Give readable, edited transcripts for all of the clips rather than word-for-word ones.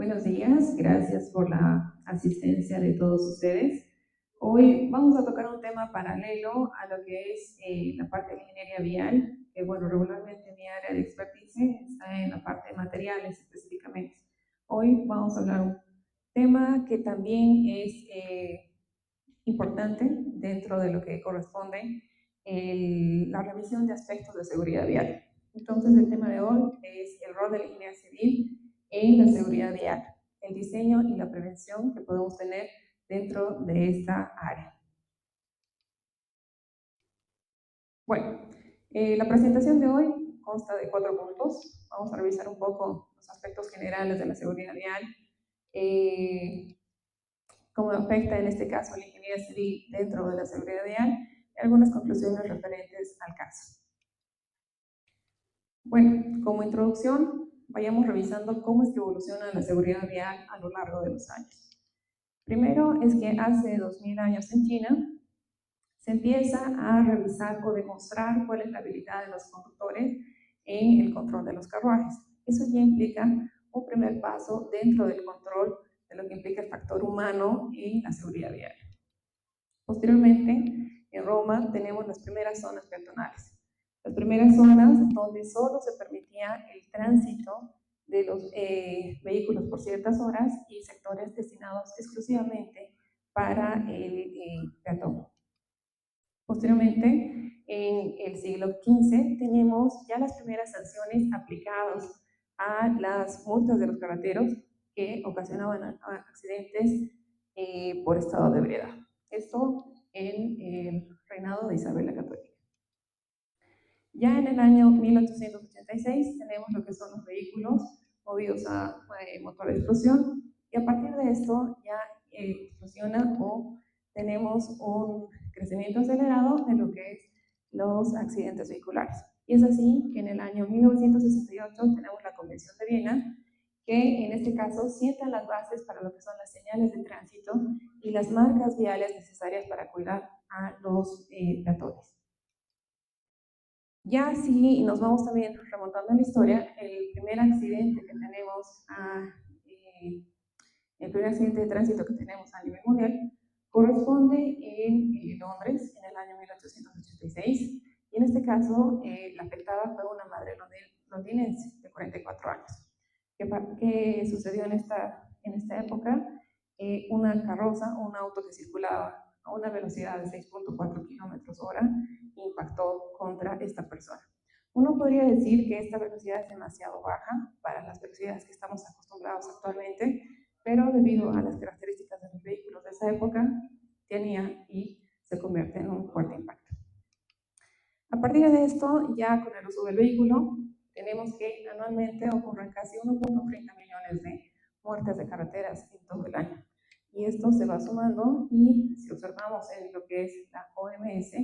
Buenos días, gracias por la asistencia de todos ustedes. Hoy vamos a tocar un tema paralelo a lo que es la parte de ingeniería vial, que bueno, regularmente mi área de expertise está en la parte de materiales específicamente. Hoy vamos a hablar un tema que también es importante dentro de lo que corresponde la revisión de aspectos de seguridad vial. Entonces, el tema de hoy es el rol del ingeniero civil en la seguridad vial, el diseño y la prevención que podemos tener dentro de esta área. Bueno, la presentación de hoy consta de 4 puntos. Vamos a revisar un poco los aspectos generales de la seguridad vial, cómo afecta en este caso la ingeniería civil dentro de la seguridad vial y algunas conclusiones referentes al caso. Bueno, como introducción, vayamos revisando cómo es que evoluciona la seguridad vial a lo largo de los años. Primero es que hace 2000 años en China se empieza a revisar o demostrar cuál es la habilidad de los conductores en el control de los carruajes. Eso ya implica un primer paso dentro del control de lo que implica el factor humano en la seguridad vial. Posteriormente, en Roma tenemos las primeras zonas peatonales. Las primeras zonas donde solo se permitía el tránsito de los vehículos por ciertas horas y sectores destinados exclusivamente para el peatón. Posteriormente, en el siglo XV, tenemos ya las primeras sanciones aplicadas a las multas de los carreteros que ocasionaban accidentes por estado de ebriedad. Esto en el reinado de Isabel la Católica. Ya en el año 1886 tenemos lo que son los vehículos movidos a motor de explosión, y a partir de esto ya explosiona o tenemos un crecimiento acelerado de lo que es los accidentes vehiculares. Y es así que en el año 1968 tenemos la Convención de Viena, que en este caso sienta las bases para lo que son las señales de tránsito y las marcas viales necesarias para cuidar a los peatones. Ya si nos vamos también remontando en la historia, el primer accidente que tenemos, el primer accidente de tránsito que tenemos a nivel mundial, corresponde en Londres en el año 1886, y en este caso la afectada fue una madre londinense de 44 años. ¿Qué sucedió en esta época? Una carroza, un auto que circulaba a una velocidad de 6.4 kilómetros hora impactó contra esta persona. Uno podría decir que esta velocidad es demasiado baja para las velocidades que estamos acostumbrados actualmente, pero debido a las características de los vehículos de esa época, tenía y se convierte en un fuerte impacto. A partir de esto, ya con el uso del vehículo, tenemos que anualmente ocurren casi 1.30 millones de muertes de carreteras en todo el año. Y esto se va sumando, y si observamos en lo que es la OMS,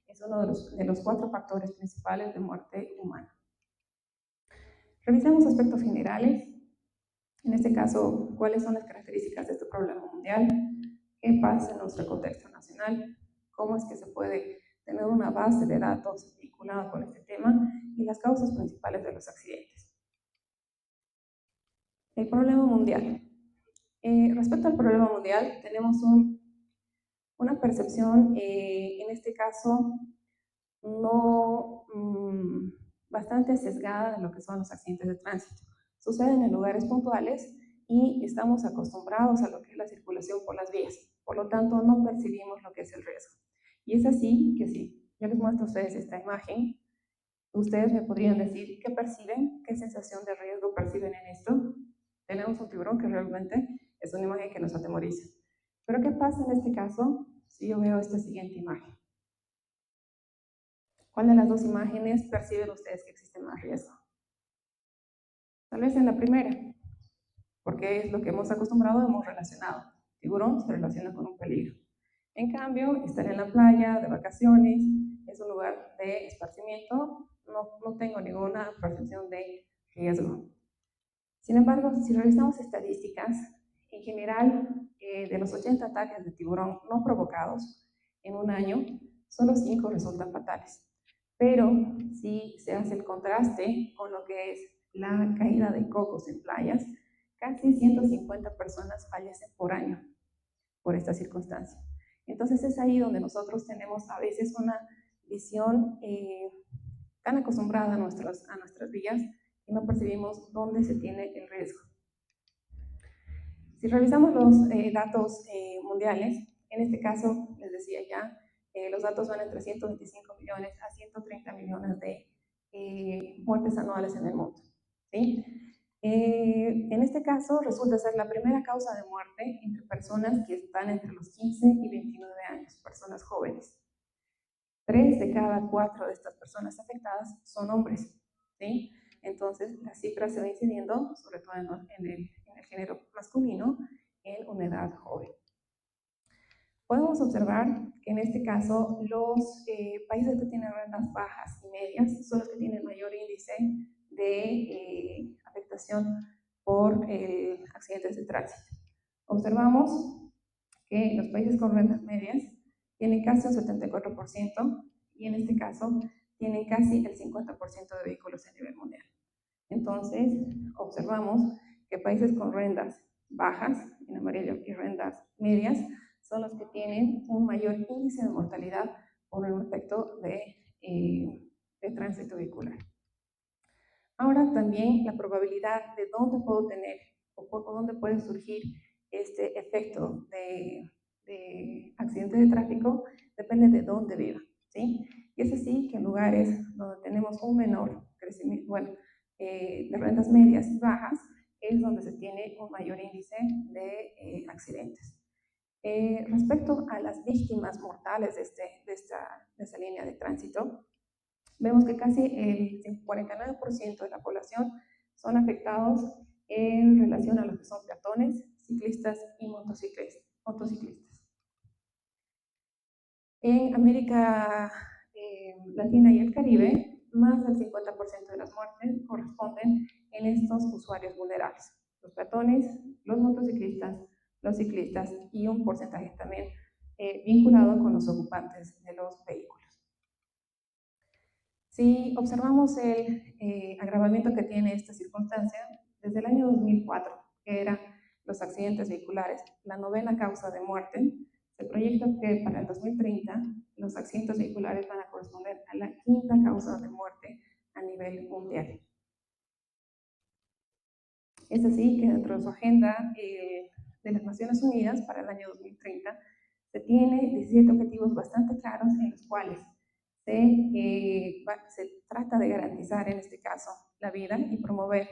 es uno de los 4 factores principales de muerte humana. Revisemos aspectos generales. En este caso, ¿cuáles son las características de este problema mundial? ¿Qué pasa en nuestro contexto nacional? ¿Cómo es que se puede tener una base de datos vinculada con este tema? Y las causas principales de los accidentes. El problema mundial. Respecto al problema mundial, tenemos una percepción, en este caso, no bastante sesgada de lo que son los accidentes de tránsito. Suceden en lugares puntuales y estamos acostumbrados a lo que es la circulación por las vías. Por lo tanto, no percibimos lo que es el riesgo. Y es así que si yo les muestro a ustedes esta imagen, ustedes me podrían decir qué perciben, qué sensación de riesgo perciben en esto. Tenemos un tiburón que realmente es una imagen que nos atemoriza. Pero ¿qué pasa en este caso si yo veo esta siguiente imagen? ¿Cuál de las dos imágenes perciben ustedes que existe más riesgo? Tal vez en la primera, porque es lo que hemos acostumbrado, hemos relacionado. Tiburón se relaciona con un peligro. En cambio, estar en la playa, de vacaciones, es un lugar de esparcimiento, no tengo ninguna percepción de riesgo. Sin embargo, si revisamos estadísticas, en general, de los 80 ataques de tiburón no provocados en un año, solo 5 resultan fatales. Pero si se hace el contraste con lo que es la caída de cocos en playas, casi 150 personas fallecen por año por esta circunstancia. Entonces es ahí donde nosotros tenemos a veces una visión tan acostumbrada a nuestras vías que no percibimos dónde se tiene el riesgo. Si revisamos los datos mundiales, en este caso, les decía ya, los datos van entre 125 millones a 130 millones de muertes anuales en el mundo, ¿sí? En este caso, resulta ser la primera causa de muerte entre personas que están entre los 15 y 29 años, personas jóvenes. 3 de cada 4 de estas personas afectadas son hombres, ¿sí? Entonces, la cifra se va incidiendo, sobre todo en el género masculino, en una edad joven. Podemos observar que en este caso los países que tienen rentas bajas y medias son los que tienen mayor índice de afectación por accidentes de tránsito. Observamos que los países con rentas medias tienen casi un 74% y en este caso tienen casi el 50% de vehículos a nivel mundial. Entonces, observamos que países con rentas bajas, en amarillo, y rentas medias, son los que tienen un mayor índice de mortalidad por el efecto de tránsito vehicular. Ahora también la probabilidad de dónde puedo tener o dónde puede surgir este efecto de accidente de tráfico depende de dónde viva, ¿sí? Y es así que en lugares donde tenemos un menor crecimiento, de rentas medias y bajas, es donde se tiene un mayor índice de accidentes. Respecto a las víctimas mortales de esta línea de tránsito, vemos que casi el 49% de la población son afectados en relación a los que son peatones, ciclistas y motociclistas. En América Latina y el Caribe, más del 50% de las muertes corresponden en estos usuarios vulnerables, los peatones, los motociclistas, los ciclistas y un porcentaje también vinculado con los ocupantes de los vehículos. Si observamos el agravamiento que tiene esta circunstancia, desde el año 2004, que eran los accidentes vehiculares, la 9ª causa de muerte, se proyecta que para el 2030 los accidentes vehiculares van a corresponder a la 5ª causa de muerte a nivel mundial. Es así que dentro de su agenda de las Naciones Unidas para el año 2030 se tiene 17 objetivos bastante claros en los cuales se trata de garantizar en este caso la vida y promover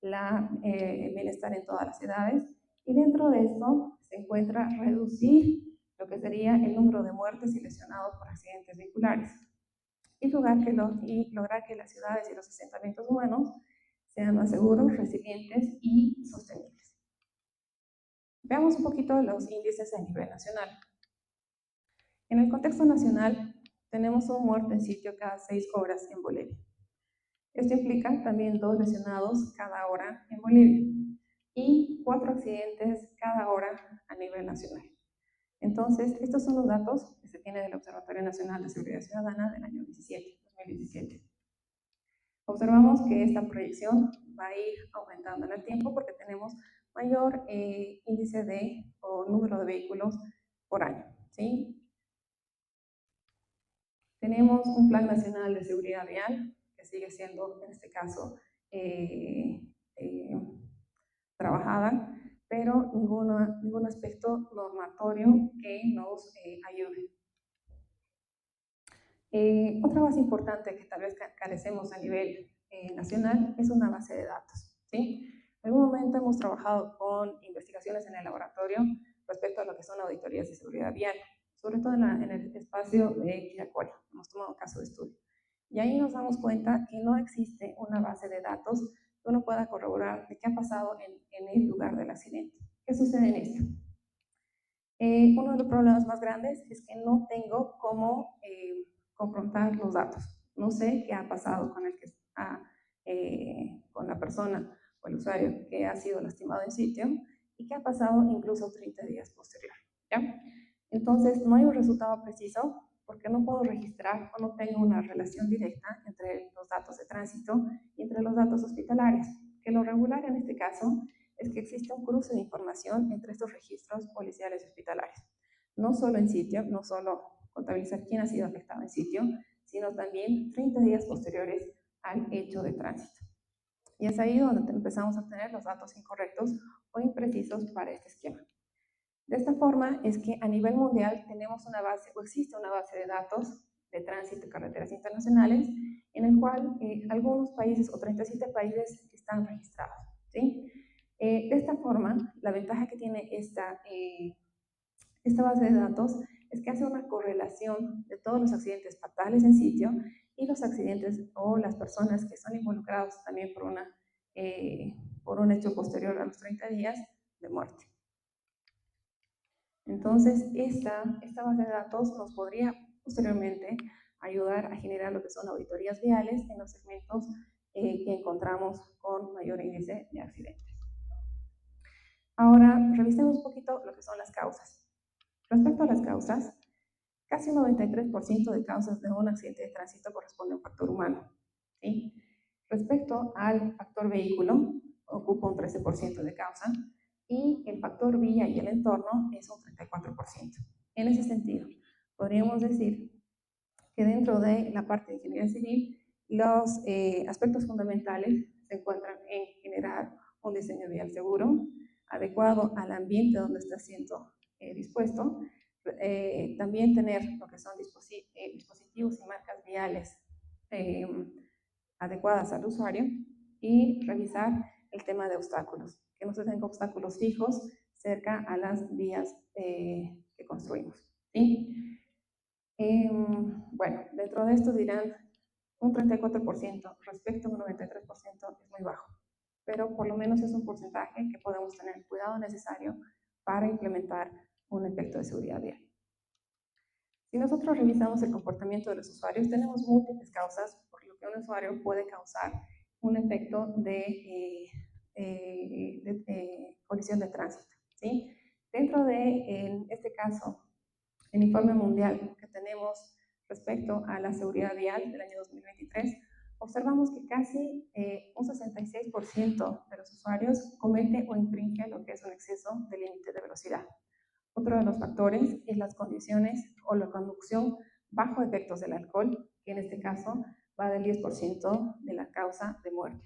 el bienestar en todas las edades, y dentro de esto se encuentra reducir lo que sería el número de muertes y lesionados por accidentes vehiculares y lograr que las ciudades y los asentamientos humanos sean más seguros, resilientes y sostenibles. Veamos un poquito los índices a nivel nacional. En el contexto nacional, tenemos una muerte en sitio cada 6 horas en Bolivia. Esto implica también 2 lesionados cada hora en Bolivia y 4 accidentes cada hora a nivel nacional. Entonces, estos son los datos que se tienen del Observatorio Nacional de Seguridad Ciudadana del año 2017. Observamos que esta proyección va a ir aumentando en el tiempo porque tenemos mayor índice o número de vehículos por año, ¿sí? Tenemos un Plan Nacional de Seguridad Vial que sigue siendo, en este caso, trabajada, pero ningún aspecto normatorio que nos ayude. Otra base importante que tal vez carecemos a nivel nacional es una base de datos, ¿sí? En algún momento hemos trabajado con investigaciones en el laboratorio respecto a lo que son auditorías de seguridad vial, sobre todo en el espacio de Quiracuaro. Hemos tomado un caso de estudio. Y ahí nos damos cuenta que no existe una base de datos que uno pueda corroborar de qué ha pasado en el lugar del accidente. ¿Qué sucede en esto? Uno de los problemas más grandes es que no tengo cómo confrontar los datos. No sé qué ha pasado con la persona o el usuario que ha sido lastimado en sitio y qué ha pasado incluso 30 días posterior, ¿ya? Entonces, no hay un resultado preciso porque no puedo registrar o no tengo una relación directa entre los datos de tránsito y entre los datos hospitalarios, que lo regular en este caso es que existe un cruce de información entre estos registros policiales y hospitalarios. No solo en sitio, no solo contabilizar quién ha sido afectado en sitio, sino también 30 días posteriores al hecho de tránsito. Y es ahí donde empezamos a obtener los datos incorrectos o imprecisos para este esquema. De esta forma es que a nivel mundial tenemos una base, o existe una base de datos de tránsito y carreteras internacionales, en el cual algunos países o 37 países están registrados, ¿sí? De esta forma, la ventaja que tiene esta base de datos es que hace una correlación de todos los accidentes fatales en sitio y los accidentes o las personas que son involucrados también por un hecho posterior a los 30 días de muerte. Entonces, esta base de datos nos podría posteriormente ayudar a generar lo que son auditorías viales en los segmentos que encontramos con mayor índice de accidentes. Ahora, revisemos un poquito lo que son las causas. Respecto a las causas, casi un 93% de causas de un accidente de tránsito corresponde a un factor humano, ¿sí? Respecto al factor vehículo, ocupa un 13% de causa, y el factor vía y el entorno es un 34%. En ese sentido, podríamos decir que dentro de la parte de ingeniería civil, los aspectos fundamentales se encuentran en generar un diseño vial seguro, adecuado al ambiente donde está siendo dispuesto, también tener lo que son dispositivos y marcas viales adecuadas al usuario, y revisar el tema de obstáculos, que no se tengan obstáculos fijos cerca a las vías que construimos, ¿sí? Bueno, dentro de esto dirán un 34% respecto a un 93% es muy bajo, pero por lo menos es un porcentaje que podemos tener el cuidado necesario para implementar un efecto de seguridad vial. Si nosotros revisamos el comportamiento de los usuarios, tenemos múltiples causas por lo que un usuario puede causar un efecto de colisión de tránsito, ¿sí? Dentro de, en este caso, el informe mundial que tenemos respecto a la seguridad vial del año 2023, observamos que casi un 66% de los usuarios comete o infringe lo que es un exceso de límite de velocidad. Otro de los factores es las condiciones o la conducción bajo efectos del alcohol, que en este caso va del 10% de la causa de muerte.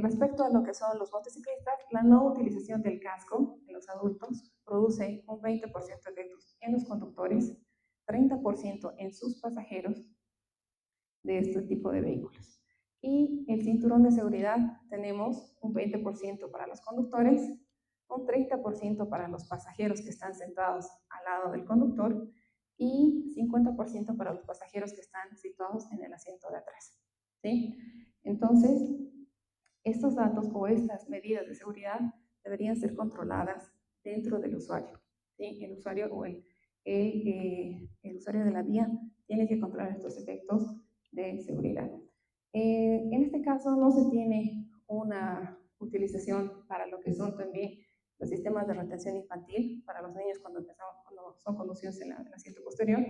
Respecto a lo que son los motociclistas, la no utilización del casco en los adultos produce un 20% de efectos en los conductores, 30% en sus pasajeros de este tipo de vehículos. Y el cinturón de seguridad tenemos un 20% para los conductores, un 30% para los pasajeros que están sentados al lado del conductor y 50% para los pasajeros que están situados en el asiento de atrás, ¿sí? Entonces, estos datos o estas medidas de seguridad deberían ser controladas dentro del usuario, ¿sí? El usuario o el usuario de la vía tiene que controlar estos efectos de seguridad. En este caso no se tiene una utilización para lo que son también los sistemas de retención infantil para los niños cuando son conducidos en el asiento posterior,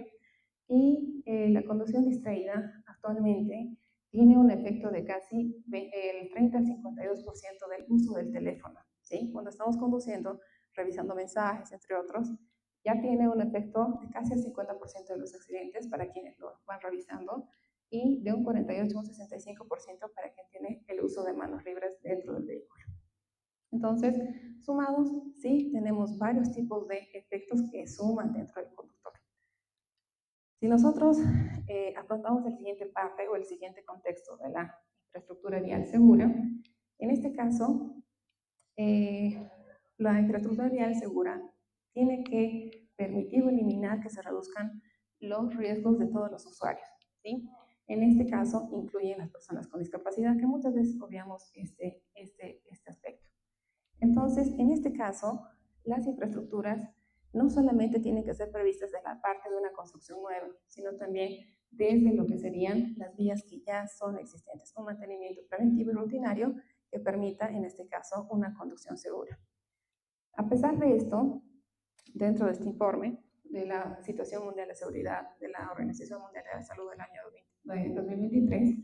y la conducción distraída actualmente tiene un efecto de casi el 30 al 52% del uso del teléfono, ¿sí? Cuando estamos conduciendo, revisando mensajes, entre otros, ya tiene un efecto de casi el 50% de los accidentes para quienes lo van revisando, y de un 48 a un 65% para quien tiene el uso de manos libres dentro del vehículo. Entonces, sumados, sí, tenemos varios tipos de efectos que suman dentro del conductor. Si nosotros afrontamos el siguiente parte o el siguiente contexto de la infraestructura vial segura, en este caso, la infraestructura vial segura tiene que permitir o eliminar que se reduzcan los riesgos de todos los usuarios, ¿sí? En este caso, incluyen las personas con discapacidad, que muchas veces obviamos este aspecto. Entonces, en este caso, las infraestructuras no solamente tienen que ser previstas de la parte de una construcción nueva, sino también desde lo que serían las vías que ya son existentes, un mantenimiento preventivo y rutinario que permita, en este caso, una conducción segura. A pesar de esto, dentro de este informe de la Situación Mundial de Seguridad de la Organización Mundial de la Salud del año 2023,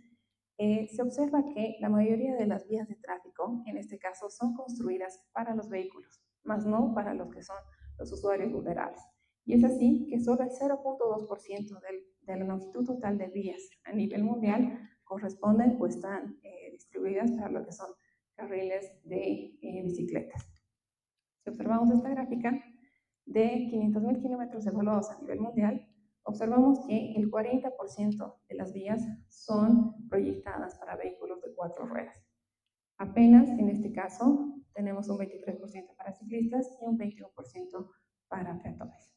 se observa que la mayoría de las vías de tráfico, en este caso, son construidas para los vehículos, más no para los que son los usuarios vulnerables. Y es así que solo el 0.2% de la longitud total de vías a nivel mundial corresponden o están distribuidas para lo que son carriles de bicicletas. Si observamos esta gráfica de 500.000 kilómetros evaluados a nivel mundial, observamos que el 40% de las vías son proyectadas para vehículos de 4 ruedas. Apenas en este caso tenemos un 23% para ciclistas y un 21% para peatones.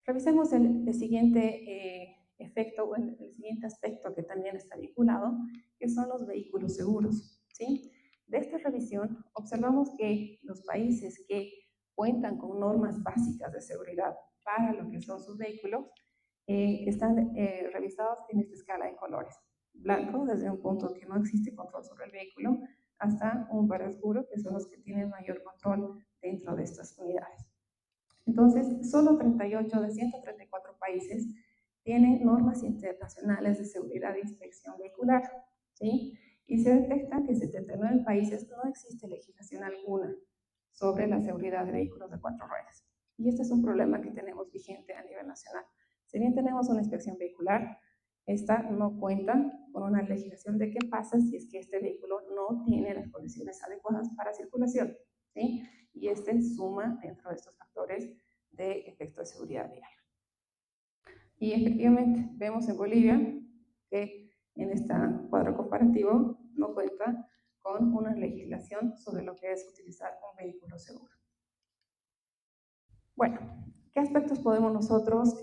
Revisemos el siguiente efecto o el siguiente aspecto que también está vinculado, que son los vehículos seguros, ¿sí? De esta revisión observamos que los países que cuentan con normas básicas de seguridad para lo que son sus vehículos están revisados en esta escala de colores. Blanco, desde un punto que no existe control sobre el vehículo, hasta un verde oscuro, que son los que tienen mayor control dentro de estas unidades. Entonces, solo 38 de 134 países tienen normas internacionales de seguridad e inspección vehicular, ¿sí? Y se detecta que en 79 países no existe legislación alguna sobre la seguridad de vehículos de 4 ruedas. Y este es un problema que tenemos vigente a nivel nacional. Si bien tenemos una inspección vehicular, esta no cuenta con una legislación de qué pasa si es que este vehículo no tiene las condiciones adecuadas para circulación, ¿sí? Y este suma dentro de estos factores de efecto de seguridad vial. Y efectivamente vemos en Bolivia que en este cuadro comparativo no cuenta con una legislación sobre lo que es utilizar un vehículo seguro. Bueno, ¿qué aspectos podemos nosotros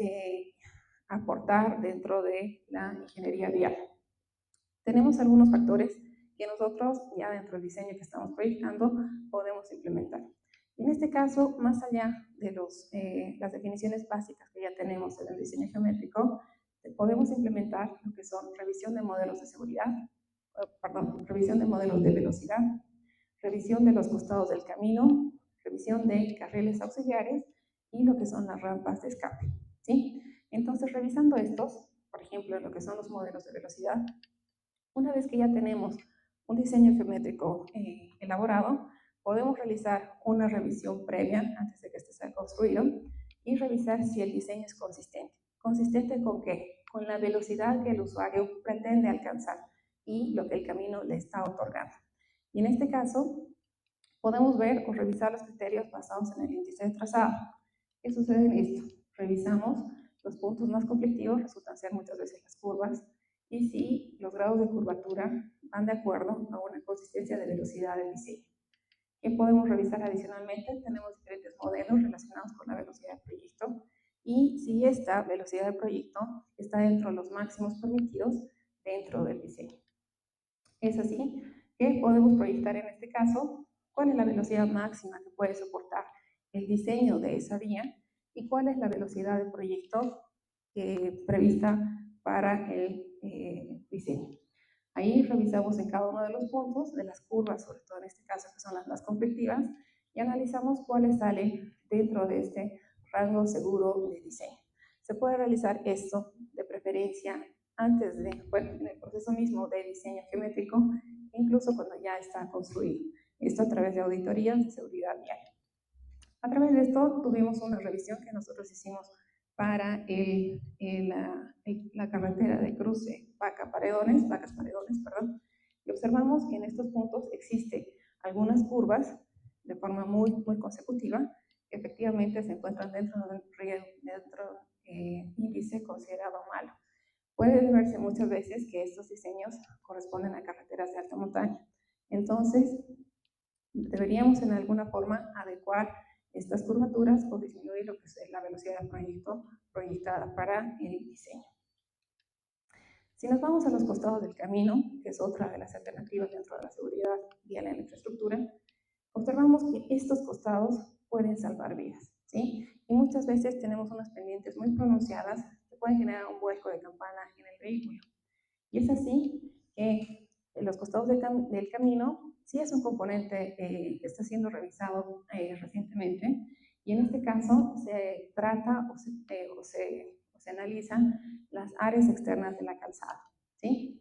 aportar dentro de la ingeniería vial? Tenemos algunos factores que nosotros ya dentro del diseño que estamos proyectando podemos implementar. En este caso, más allá de las definiciones básicas que ya tenemos en el diseño geométrico, podemos implementar lo que son revisión de modelos de seguridad, revisión de modelos de velocidad, revisión de los costados del camino, revisión de carriles auxiliares y lo que son las rampas de escape, ¿sí? Entonces, revisando estos, por ejemplo, lo que son los modelos de velocidad, una vez que ya tenemos un diseño geométrico elaborado, podemos realizar una revisión previa antes de que este sea construido y revisar si el diseño es consistente. ¿Consistente con qué? Con la velocidad que el usuario pretende alcanzar y lo que el camino le está otorgando. Y en este caso, podemos ver o revisar los criterios basados en el índice de trazado. ¿Qué sucede en esto? Revisamos los puntos más conflictivos, resultan ser muchas veces las curvas, y si los grados de curvatura van de acuerdo a una consistencia de velocidad del diseño. ¿Qué podemos revisar adicionalmente? Tenemos diferentes modelos relacionados con la velocidad del proyecto y si esta velocidad del proyecto está dentro de los máximos permitidos dentro del diseño. Es así que podemos proyectar en este caso cuál es la velocidad máxima que puede soportar el diseño de esa vía y cuál es la velocidad del proyecto prevista para el diseño. Ahí revisamos en cada uno de los puntos de las curvas, sobre todo en este caso que son las más conflictivas, y analizamos cuáles salen dentro de este rango seguro de diseño. Se puede realizar esto de preferencia antes de, bueno, en el proceso mismo de diseño geométrico, incluso cuando ya está construido. Esto a través de auditorías de seguridad vial. A través de esto tuvimos una revisión que nosotros hicimos para la carretera de cruce Vacas-Paredones, y observamos que en estos puntos existen algunas curvas de forma muy consecutiva que efectivamente se encuentran dentro de un índice considerado malo. Puede verse muchas veces que estos diseños corresponden a carreteras de alta montaña. Entonces, deberíamos en alguna forma adecuar estas curvaturas o disminuir lo que es la velocidad del proyecto proyectada para el diseño. Si nos vamos a los costados del camino, que es otra de las alternativas dentro de la seguridad vial en la infraestructura, observamos que estos costados pueden salvar vidas, ¿sí? Y muchas veces tenemos unas pendientes muy pronunciadas que pueden generar un vuelco de campana en el vehículo. Y es así que los costados del camino sí es un componente que está siendo revisado recientemente, y en este caso se trata o se analizan las áreas externas de la calzada. ¿sí?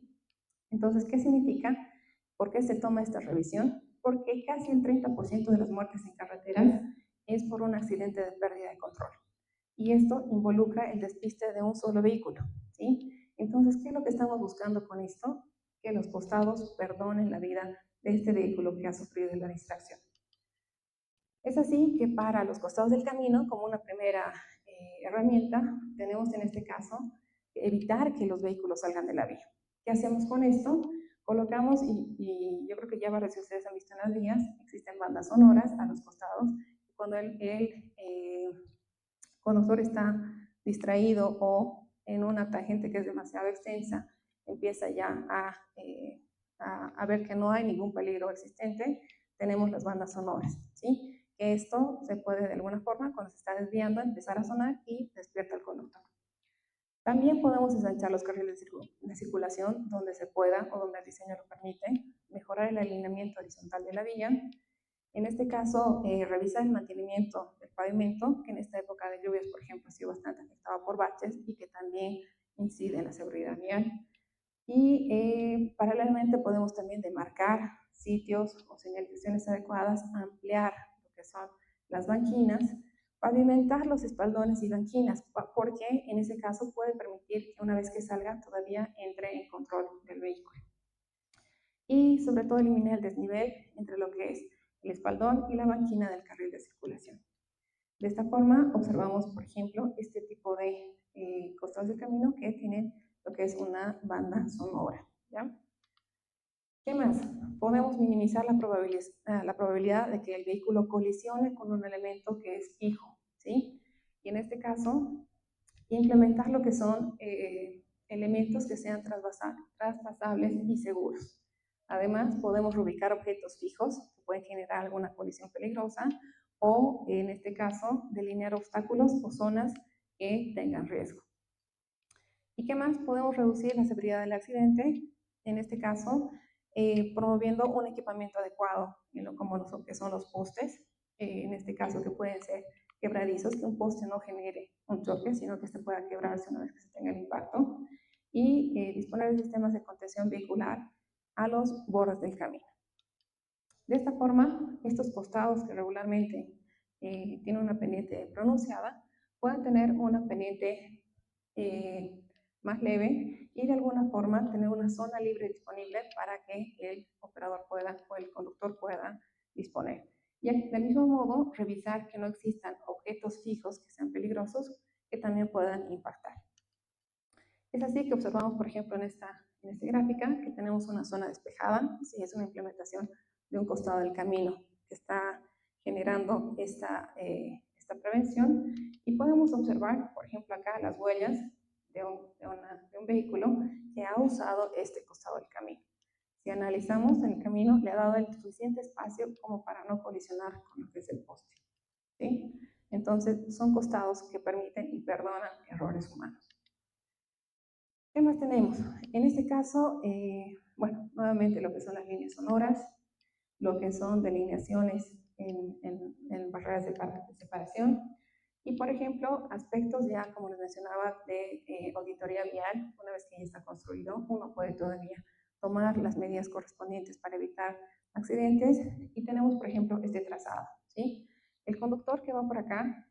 Entonces, ¿qué significa? ¿Por qué se toma esta revisión? Porque casi el 30% de las muertes en carreteras es por un accidente de pérdida de control. Y esto involucra el despiste de un solo vehículo, ¿sí? Entonces, ¿qué es lo que estamos buscando con esto? Que los costados perdonen la vida de este vehículo que ha sufrido la distracción. Es así que para los costados del camino, como una primera herramienta, tenemos en este caso evitar que los vehículos salgan de la vía. ¿Qué hacemos con esto? Colocamos, y yo creo que ya varios de ustedes han visto en las vías, existen bandas sonoras a los costados. Cuando el conductor está distraído o en una tangente que es demasiado extensa, empieza ya a ver que no hay ningún peligro existente, tenemos las bandas sonoras, ¿sí? Esto se puede de alguna forma, cuando se está desviando, empezar a sonar y despierta al conductor. También podemos ensanchar los carriles de circulación donde se pueda o donde el diseño lo permite, mejorar el alineamiento horizontal de la vía. En este caso, revisar el mantenimiento del pavimento, que en esta época de lluvias, por ejemplo, ha sido bastante afectado por baches y que también incide en la seguridad vial. Y paralelamente podemos también demarcar sitios o señalizaciones adecuadas, ampliar lo que son las banquinas, pavimentar los espaldones y banquinas, porque en ese caso puede permitir que una vez que salga todavía entre en control del vehículo. Y sobre todo eliminar el desnivel entre lo que es el espaldón y la banquina del carril de circulación. De esta forma observamos, por ejemplo, este tipo de costados del camino que tienen lo que es una banda sonora, ¿ya? ¿Qué más? Podemos minimizar la probabilidad de que el vehículo colisione con un elemento que es fijo, ¿sí? Y en este caso, implementar lo que son elementos que sean traspasables y seguros. Además, podemos reubicar objetos fijos que pueden generar alguna colisión peligrosa o, en este caso, delinear obstáculos o zonas que tengan riesgo. ¿Y qué más? Podemos reducir la severidad del accidente, en este caso, promoviendo un equipamiento adecuado, como lo que son los postes, en este caso que pueden ser quebradizos, que un poste no genere un choque, sino que se pueda quebrarse una vez que se tenga el impacto, y disponer de sistemas de contención vehicular a los bordes del camino. De esta forma, estos costados que regularmente tienen una pendiente pronunciada, pueden tener una pendiente más leve y de alguna forma tener una zona libre disponible para que el operador pueda o el conductor pueda disponer. Y del mismo modo, revisar que no existan objetos fijos que sean peligrosos que también puedan impactar. Es así que observamos, por ejemplo, en esta gráfica que tenemos una zona despejada, sí, es una implementación de un costado del camino que está generando esta prevención, y podemos observar, por ejemplo, acá las huellas de un vehículo que ha usado este costado del camino. Si analizamos en el camino, le ha dado el suficiente espacio como para no colisionar con lo que es el poste, ¿sí? Entonces, son costados que permiten y perdonan errores humanos. ¿Qué más tenemos? En este caso, bueno, nuevamente lo que son las líneas sonoras, lo que son delineaciones en barreras de separación, y por ejemplo, aspectos ya, como les mencionaba, de auditoría vial. Una vez que ya está construido, uno puede todavía tomar las medidas correspondientes para evitar accidentes, y tenemos, por ejemplo, este trazado, ¿sí? El conductor que va por acá,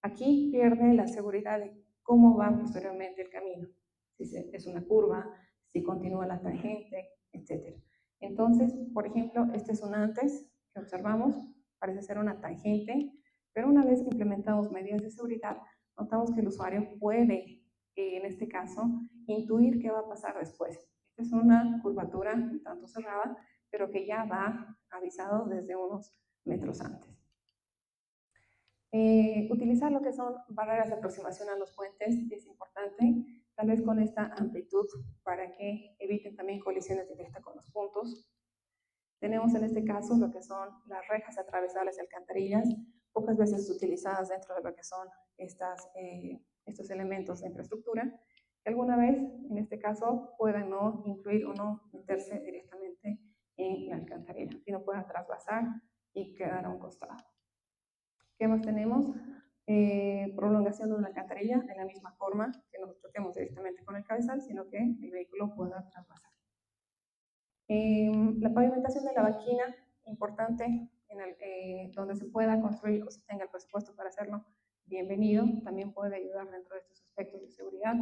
aquí pierde la seguridad de cómo va posteriormente el camino, si es una curva, si continúa la tangente, etc. Entonces, por ejemplo, este es un antes que observamos, parece ser una tangente, pero una vez que implementamos medidas de seguridad, notamos que el usuario puede, en este caso, intuir qué va a pasar después. Esta es una curvatura un tanto cerrada, pero que ya va avisado desde unos metros antes. Utilizar lo que son barreras de aproximación a los puentes es importante, tal vez con esta amplitud para que eviten también colisiones directas con los puntos. Tenemos en este caso lo que son las rejas atravesables de alcantarillas, pocas veces utilizadas dentro de lo que son estos elementos de infraestructura, que alguna vez, en este caso, puedan no incluir o no meterse directamente en la alcantarilla, sino puedan trasvasar y quedar a un costado. ¿Qué más tenemos? prolongación de una alcantarilla en la misma forma que no choquemos directamente con el cabezal, sino que el vehículo pueda traspasar. La pavimentación de la banquina, importante, donde se pueda construir o se tenga el presupuesto para hacerlo, bienvenido, también puede ayudar dentro de estos aspectos de seguridad.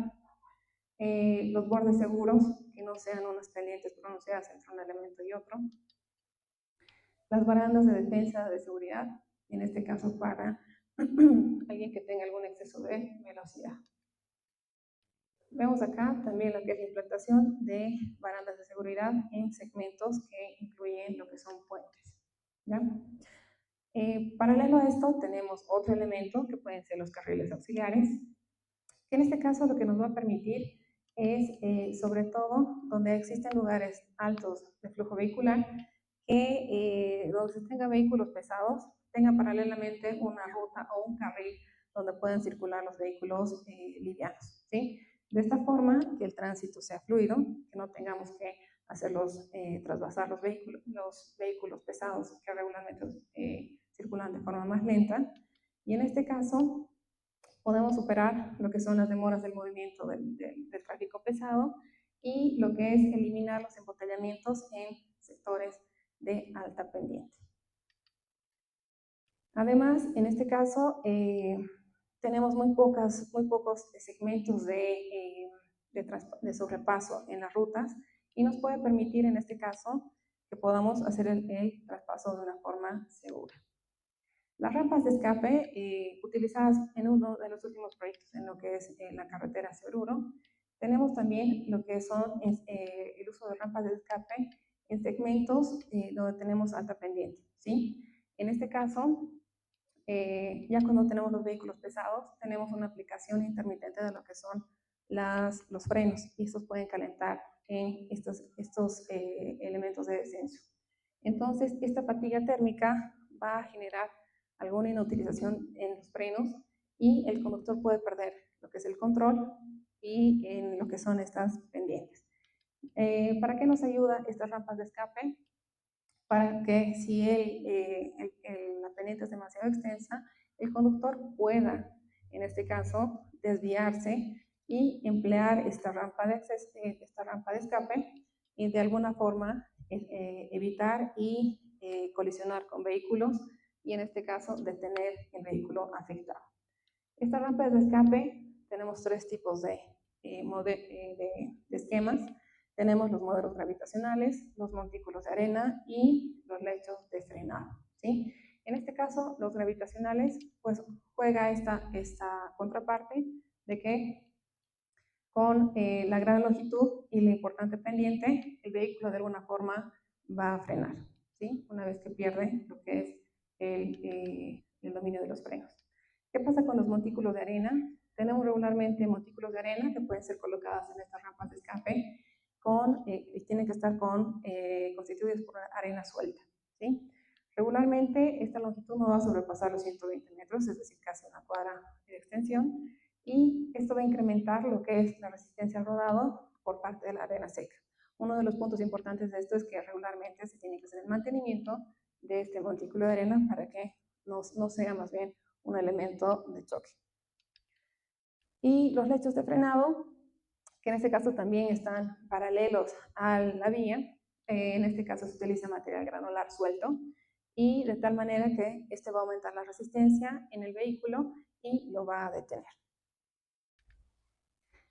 Los bordes seguros, que no sean unas pendientes pronunciadas entre un elemento y otro. Las barandas de defensa de seguridad, en este caso para alguien que tenga algún exceso de velocidad. Vemos acá también lo que es la implantación de barandas de seguridad en segmentos que incluyen lo que son puentes, ¿ya? Paralelo a esto tenemos otro elemento que pueden ser los carriles auxiliares, que en este caso lo que nos va a permitir es, sobre todo, donde existen lugares altos de flujo vehicular, que donde se tengan vehículos pesados, tenga paralelamente una ruta o un carril donde puedan circular los vehículos livianos, ¿sí? De esta forma, que el tránsito sea fluido, que no tengamos que hacerlos trasvasar los vehículos pesados que regularmente circulan de forma más lenta. Y en este caso, podemos superar lo que son las demoras del movimiento del tráfico pesado y lo que es eliminar los embotellamientos en sectores de alta pendiente. Además, en este caso, tenemos muy pocos segmentos de sobrepaso en las rutas y nos puede permitir, en este caso, que podamos hacer el traspaso de una forma segura. Las rampas de escape utilizadas en uno de los últimos proyectos en lo que es la carretera hacia Oruro, tenemos también lo que son el uso de rampas de escape en segmentos donde tenemos alta pendiente, ¿sí? En este caso, ya cuando tenemos los vehículos pesados, tenemos una aplicación intermitente de lo que son los frenos, y estos pueden calentar en estos elementos de descenso. Entonces, esta fatiga térmica va a generar alguna inutilización en los frenos y el conductor puede perder lo que es el control y en lo que son estas pendientes. ¿Para qué nos ayuda estas rampas de escape? Para que si la pendiente es demasiado extensa, el conductor pueda, en este caso, desviarse y emplear esta rampa de escape y de alguna forma evitar y colisionar con vehículos y en este caso detener el vehículo afectado. Esta rampa de escape tenemos tres tipos de esquemas. Tenemos los modelos gravitacionales, los montículos de arena y los lechos de frenado, ¿sí? En este caso, los gravitacionales, pues juega esta contraparte de que con la gran longitud y la importante pendiente, el vehículo de alguna forma va a frenar, ¿sí? Una vez que pierde lo que es el dominio de los frenos. ¿Qué pasa con los montículos de arena? Tenemos regularmente montículos de arena que pueden ser colocadas en estas rampas de escape y tienen que estar constituidos por arena suelta, ¿sí? Regularmente esta longitud no va a sobrepasar los 120 metros, es decir, casi una cuadra de extensión, y esto va a incrementar lo que es la resistencia al rodado por parte de la arena seca. Uno de los puntos importantes de esto es que regularmente se tiene que hacer el mantenimiento de este montículo de arena para que no sea más bien un elemento de choque. Y los lechos de frenado, que en este caso también están paralelos a la vía, en este caso se utiliza material granular suelto, y de tal manera que este va a aumentar la resistencia en el vehículo y lo va a detener.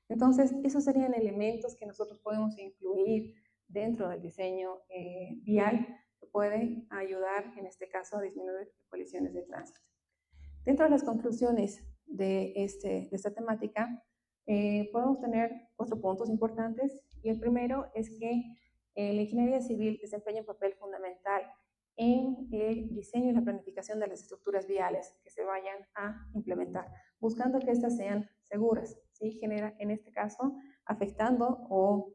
Entonces, esos serían elementos que nosotros podemos incluir dentro del diseño vial que pueden ayudar, en este caso, a disminuir colisiones de tránsito. Dentro de las conclusiones de esta temática, podemos tener 4 puntos importantes, y el primero es que la ingeniería civil desempeña un papel fundamental en el diseño y la planificación de las estructuras viales que se vayan a implementar, buscando que éstas sean seguras, ¿sí? Genera, en este caso, afectando o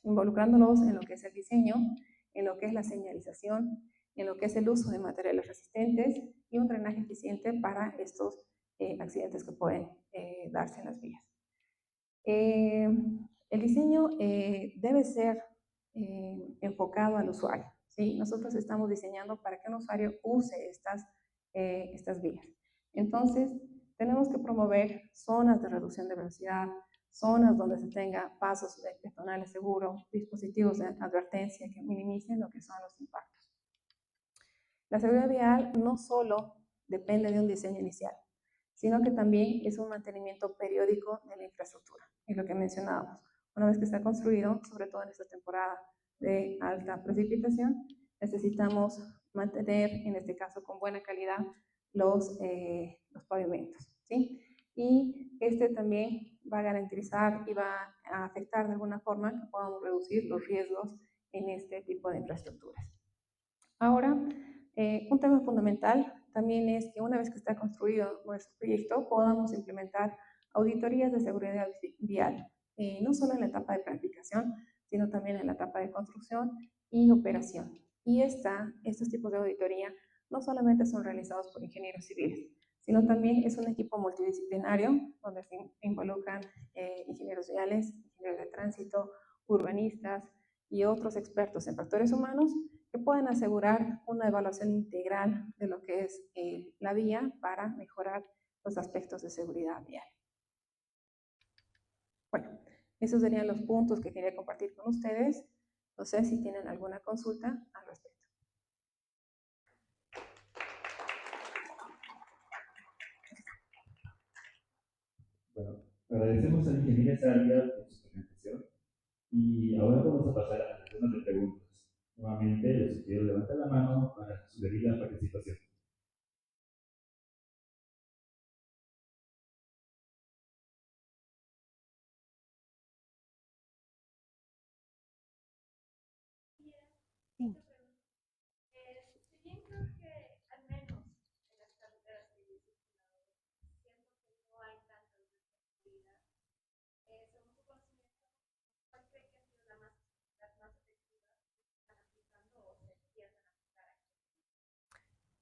involucrándonos en lo que es el diseño, en lo que es la señalización, en lo que es el uso de materiales resistentes y un drenaje eficiente para estos accidentes que pueden darse en las vías. El diseño debe ser enfocado al usuario, ¿sí? Nosotros estamos diseñando para que un usuario use estas vías. Entonces, tenemos que promover zonas de reducción de velocidad, zonas donde se tenga pasos peatonales seguros, dispositivos de advertencia que minimicen lo que son los impactos. La seguridad vial no solo depende de un diseño inicial, sino que también es un mantenimiento periódico de la infraestructura, es lo que mencionábamos. Una vez que está construido, sobre todo en esta temporada de alta precipitación, necesitamos mantener, en este caso con buena calidad, los pavimentos, ¿sí? Y este también va a garantizar y va a afectar de alguna forma que podamos reducir los riesgos en este tipo de infraestructuras. Ahora, un tema fundamental también es que una vez que está construido nuestro proyecto, podamos implementar auditorías de seguridad vial, no solo en la etapa de planificación, sino también en la etapa de construcción y operación. Y estos tipos de auditoría no solamente son realizados por ingenieros civiles, sino también es un equipo multidisciplinario donde se involucran ingenieros viales, ingenieros de tránsito, urbanistas y otros expertos en factores humanos que pueden asegurar una evaluación integral de lo que es la vía para mejorar los aspectos de seguridad vial. Bueno, esos serían los puntos que quería compartir con ustedes. No sé si tienen alguna consulta al respecto. Bueno, agradecemos a la ingeniera Sardia por su presentación y ahora vamos a pasar a la ronda de preguntas. Nuevamente les sugiero levantar la mano para sugerir la participación. Sí.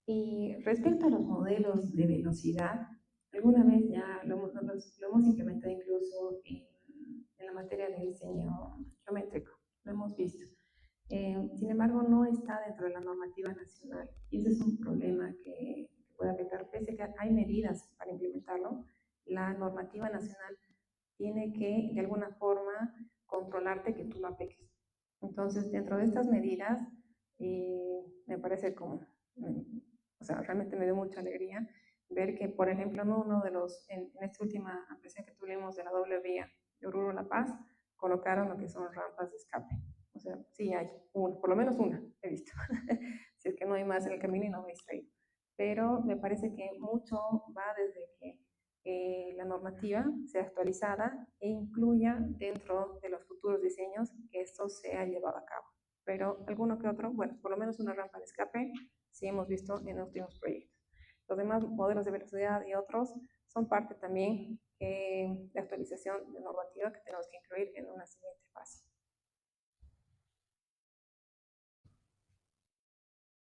Y respecto a los modelos de velocidad, alguna vez ya lo hemos implementado incluso en la materia de diseño geométrico, lo hemos visto. Sin embargo, no está dentro de la normativa nacional y ese es un problema que puede afectar, pese a que hay medidas para implementarlo. La normativa nacional tiene que, de alguna forma, controlarte que tú lo apliques. Entonces, dentro de estas medidas, me parece como, o sea, realmente me dio mucha alegría ver que, por ejemplo, en esta última ampliación que tuvimos de la doble vía de Oruro La Paz, colocaron lo que son rampas de escape. O sea, sí hay una, por lo menos una he visto. Si es que no hay más en el camino y no me he distraído. Pero me parece que mucho va desde que la normativa sea actualizada e incluya dentro de los futuros diseños que esto sea llevado a cabo. Pero alguno que otro, bueno, por lo menos una rampa de escape, sí hemos visto en los últimos proyectos. Los demás modelos de velocidad y otros son parte también de actualización de normativa que tenemos que incluir en una siguiente fase.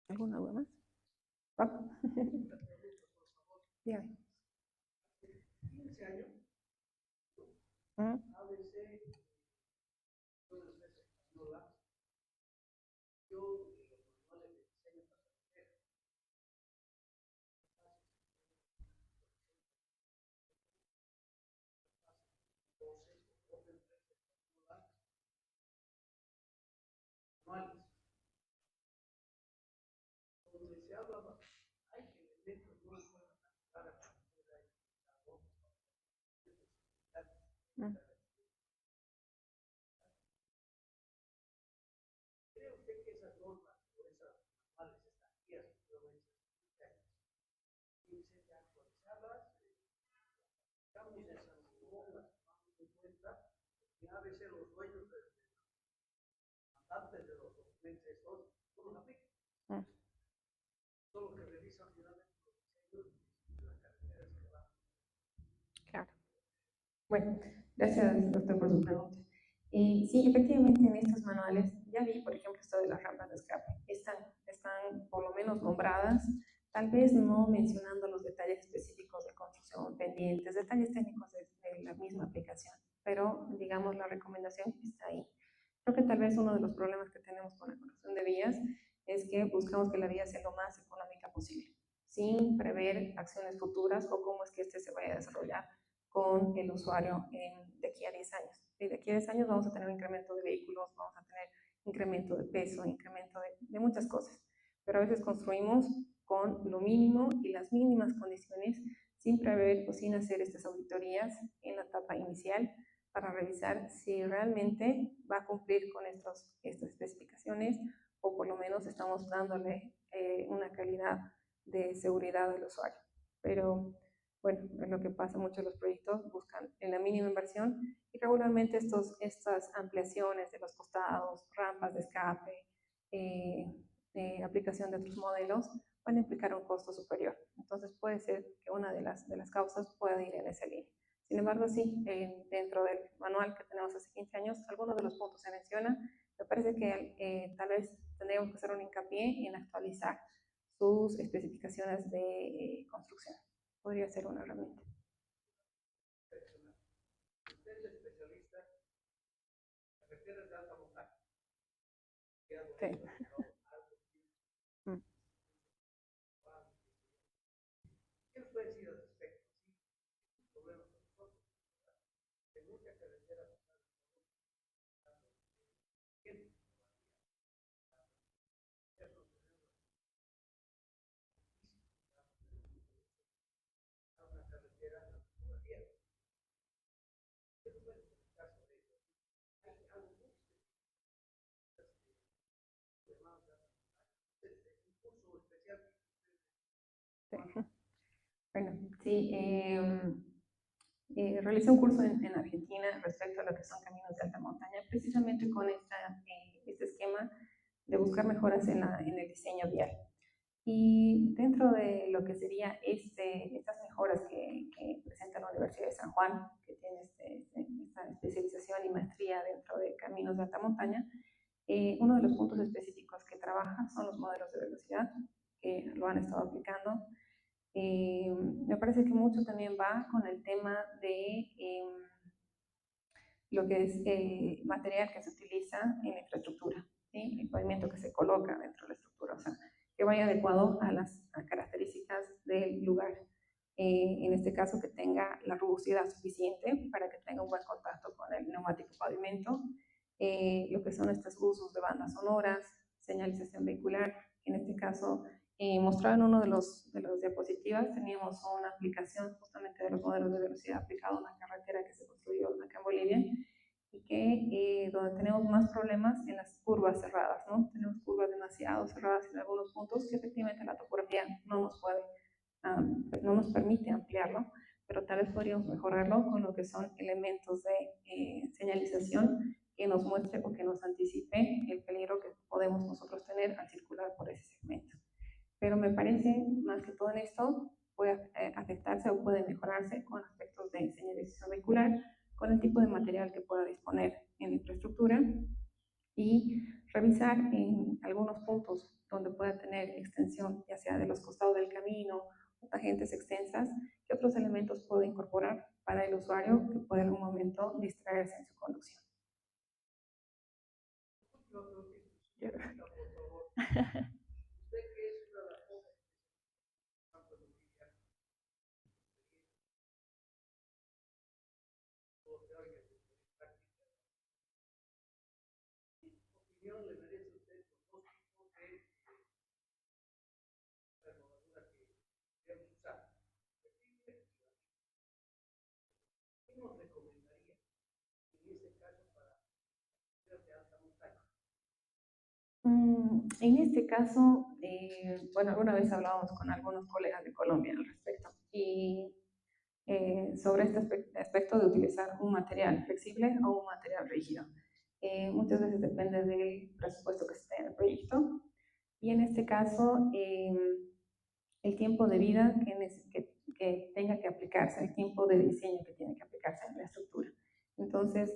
¿Alguna duda más? Dígame. 15 años, ABC, unas veces española, yo los manuales de diseño para manuales, donde se habla, hay elementos no se pueden aplicar a la ¿Cree usted que esas normas o esas manuales, estas guías que fueron hechas deben ser actualizadas? Digamos, esas normas tomando en cuenta que a veces los dueños antes de los documentos no los aplican. Solo que revisan finalmente los diseños y las carreteras que van. Claro. Bueno, gracias, doctor, por su pregunta. Sí, efectivamente, en estos manuales, ya vi, por ejemplo, esto de las rampas de escape, están por lo menos nombradas, tal vez no mencionando los detalles específicos de construcción, pendientes, detalles técnicos de la misma aplicación, pero, digamos, la recomendación está ahí. Creo que tal vez uno de los problemas que tenemos con la construcción de vías es que buscamos que la vía sea lo más económica posible. sin prever acciones futuras o cómo es que este se vaya a desarrollar con el usuario de aquí a 10 años. De aquí a 10 años vamos a tener un incremento de vehículos, vamos a tener incremento de peso, incremento de muchas cosas, pero a veces construimos con lo mínimo y las mínimas condiciones sin prever o sin hacer estas auditorías en la etapa inicial para revisar si realmente va a cumplir con estas especificaciones o por lo menos estamos dándole una calidad de seguridad al usuario. Pero bueno, es lo que pasa, muchos de los proyectos buscan en la mínima inversión y regularmente estas ampliaciones de los costados, rampas de escape, aplicación de otros modelos, van a implicar un costo superior. Entonces puede ser que una de las causas pueda ir en esa línea. Sin embargo, sí, dentro del manual que tenemos hace 15 años, algunos de los puntos se mencionan. Me parece que tal vez tendríamos que hacer un hincapié en actualizar sus especificaciones de construcción. Podría ser una herramienta. Usted es especialista en carreteras de alta montaña. Sí. ¿Qué nos puede decir al respecto? Sí, problema con nosotros. En muchas carreteras una carretera a la fotografía. ¿Qué nos puede explicar sobre eso? Hay algo muy específico. Un curso especial. Sí. Bueno, sí. Realicé un curso en Argentina respecto a lo que son caminos de alta montaña, precisamente con este esquema de buscar mejoras en el diseño vial. Y dentro de lo que sería estas mejoras que presenta la Universidad de San Juan, que tiene esta especialización y maestría dentro de caminos de alta montaña, uno de los puntos específicos que trabaja son los modelos de velocidad, que lo han estado aplicando. Me parece que mucho también va con el tema de lo que es material que se utiliza en la infraestructura, ¿sí? El pavimento que se coloca dentro de la estructura, o sea, que vaya adecuado a las características del lugar. En este caso, que tenga la rugosidad suficiente para que tenga un buen contacto con el neumático pavimento, lo que son estos usos de bandas sonoras, señalización vehicular. En este caso, mostrado en uno de los diapositivas, teníamos una aplicación justamente de los modelos de velocidad aplicado a una carretera que se construyó acá en Bolivia y que donde tenemos más problemas en las curvas cerradas, ¿no? Tenemos curvas demasiado cerradas en algunos puntos que efectivamente la topografía no nos permite ampliarlo, pero tal vez podríamos mejorarlo con lo que son elementos de señalización que nos muestre o que nos anticipe el peligro que podemos nosotros tener al circular por ese segmento. Pero me parece, más que todo en esto, puede afectarse o puede mejorarse con aspectos de señalización vehicular, con el tipo de material que pueda disponer en la infraestructura y revisar en algunos puntos donde pueda tener extensión, ya sea de los costados del camino o tangentes extensas, qué otros elementos puedo incorporar para el usuario que pueda en algún momento distraerse en su conducción. Le merece usted los dos tipos de renovadura que debemos usar. ¿Qué nos recomendaría en este caso para de alta montaña? En este caso, bueno, alguna vez hablábamos con algunos colegas de Colombia al respecto y sobre este aspecto de utilizar un material flexible o un material rígido. Muchas veces depende del presupuesto que esté en el proyecto y en este caso el tiempo de vida que tenga que aplicarse, el tiempo de diseño que tiene que aplicarse en la estructura. Entonces,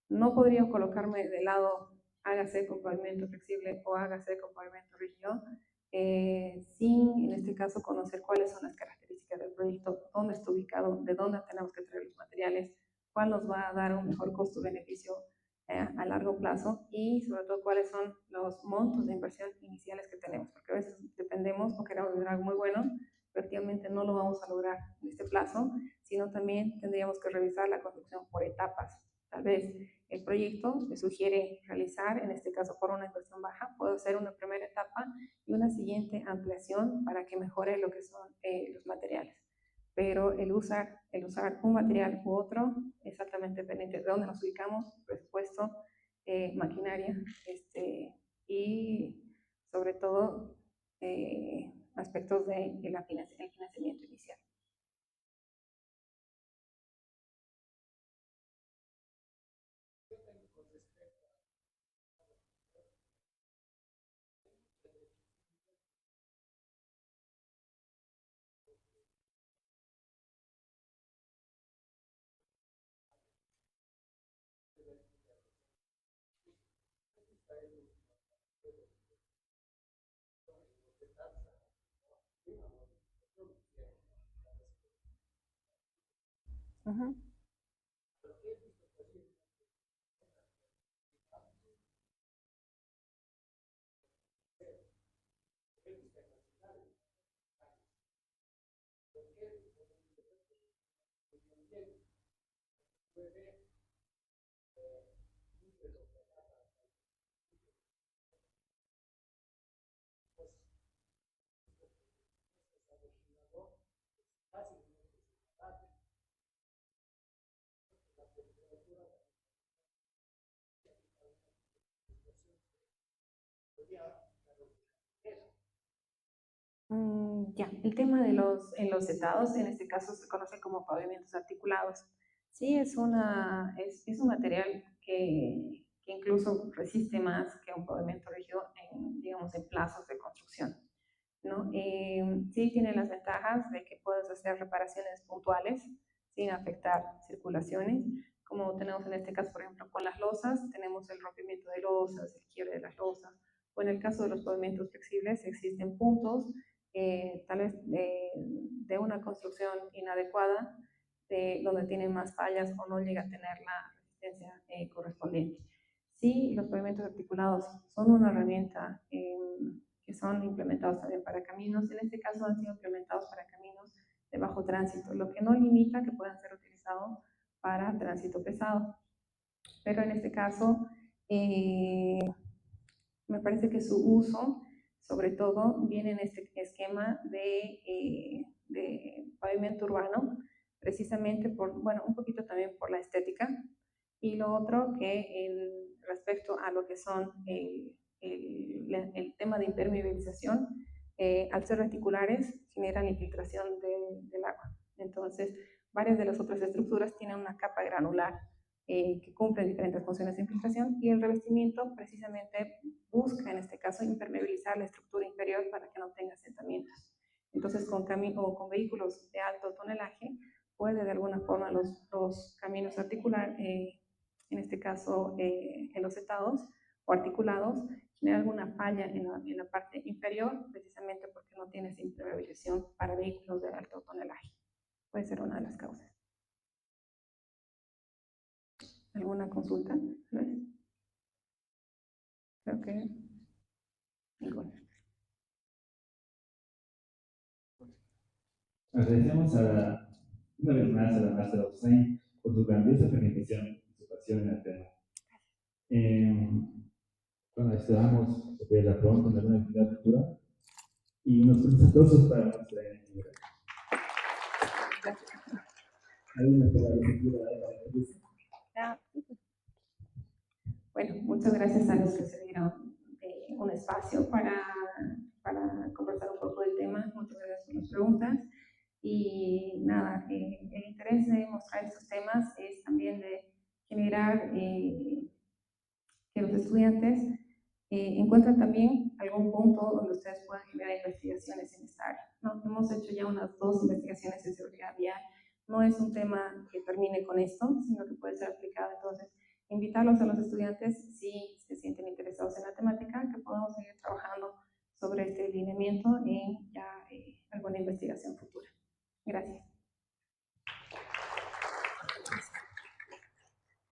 no podría colocarme de lado, hágase con pavimento flexible o hágase con pavimento rígido, sin en este caso conocer cuáles son las características del proyecto, dónde está ubicado, de dónde tenemos que traer los materiales, cuál nos va a dar un mejor costo-beneficio a largo plazo y sobre todo cuáles son los montos de inversión iniciales que tenemos, porque a veces dependemos o queremos ver algo muy bueno, definitivamente no lo vamos a lograr en este plazo, sino también tendríamos que revisar la construcción por etapas. Tal vez el proyecto le sugiere realizar, en este caso por una inversión baja, puedo hacer una primera etapa y una siguiente ampliación para que mejore lo que son los materiales. Pero el usar un material u otro, exactamente dependiente de dónde nos ubicamos, presupuesto, maquinaria, y sobre todo aspectos del financiamiento inicial. Uh-huh. Ya, el tema de los setados, en este caso se conoce como pavimentos articulados. Sí, es un material que incluso resiste más que un pavimento rígido en, digamos, en plazos de construcción, ¿no? Sí tiene las ventajas de que puedes hacer reparaciones puntuales sin afectar circulaciones, como tenemos en este caso, por ejemplo, con las losas, tenemos el rompimiento de losas, el quiebre de las losas, o en el caso de los pavimentos flexibles existen puntos tal vez de una construcción inadecuada, donde tiene más fallas o no llega a tener la resistencia correspondiente. Sí, los pavimentos articulados son una herramienta que son implementados también para caminos. En este caso han sido implementados para caminos de bajo tránsito, lo que no limita que puedan ser utilizados para tránsito pesado. Pero en este caso, me parece que su uso, sobre todo, viene en este esquema de pavimento urbano, precisamente por, bueno, un poquito también por la estética, y lo otro que respecto a lo que son el tema de impermeabilización, al ser reticulares, generan infiltración del agua. Entonces, varias de las otras estructuras tienen una capa granular que cumplen diferentes funciones de infiltración, y el revestimiento precisamente busca, en este caso, impermeabilizar la estructura inferior para que no tenga asentamientos. Entonces, con vehículos de alto tonelaje, puede de alguna forma los caminos articulares, en este caso en los setados o articulados, generar alguna falla en la parte inferior, precisamente porque no tiene esa impermeabilización para vehículos de alto tonelaje. Puede ser una de las causas. ¿Alguna consulta? Creo que ninguna. Agradecemos una vez más a la maestra Hussein por su grandiosa presentación y su pasión en el tema. Bueno, esperamos verla pronto en alguna actividad futura y unos aplausos para nuestra invitada. ¿Alguna palabra? Bueno, muchas gracias a los que se dieron un espacio para conversar un poco del tema. Muchas gracias por las preguntas. Y nada, el interés de mostrar estos temas es también de generar que los estudiantes encuentren también algún punto donde ustedes puedan generar investigaciones en esta área, ¿no? Hemos hecho ya unas 2 investigaciones en seguridad vial. No es un tema que termine con esto, sino que puede ser aplicado. Entonces, invitarlos a los estudiantes, si se sienten interesados en la temática, que podamos seguir trabajando sobre este lineamiento en ya alguna investigación futura. Gracias.